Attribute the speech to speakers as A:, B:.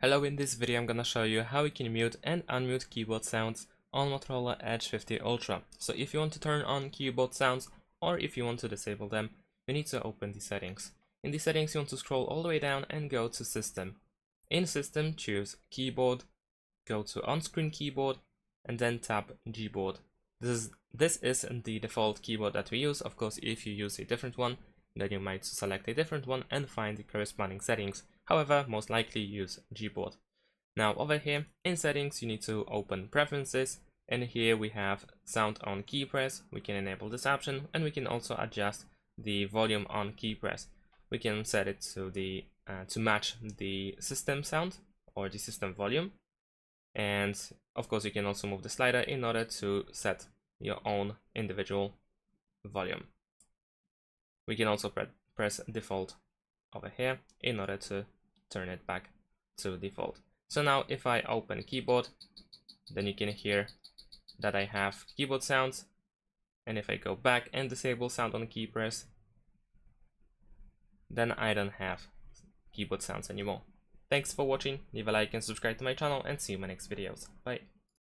A: Hello, in this video I'm gonna show you how you can mute and unmute keyboard sounds on Motorola Edge 50 Ultra. So if you want to turn on keyboard sounds or if you want to disable them, you need to open the settings. In the settings you want to scroll all the way down and go to System. In System, choose Keyboard, go to On-Screen Keyboard and then tap Gboard. This is the default keyboard that we use. Of course, if you use a different one, then you might select a different one and find the corresponding settings. However, most likely use Gboard. Now over here in settings you need to open preferences, and here we have sound on key press. We can enable this option and we can also adjust the volume on key press. We can set it to match the system sound or the system volume, and of course you can also move the slider in order to set your own individual volume. We can also press default over here in order to turn it back to default. So now if I open keyboard, then you can hear that I have keyboard sounds, and if I go back and disable sound on key press, then I don't have keyboard sounds anymore. Thanks for watching, leave a like and subscribe to my channel, and see you in my next videos. Bye.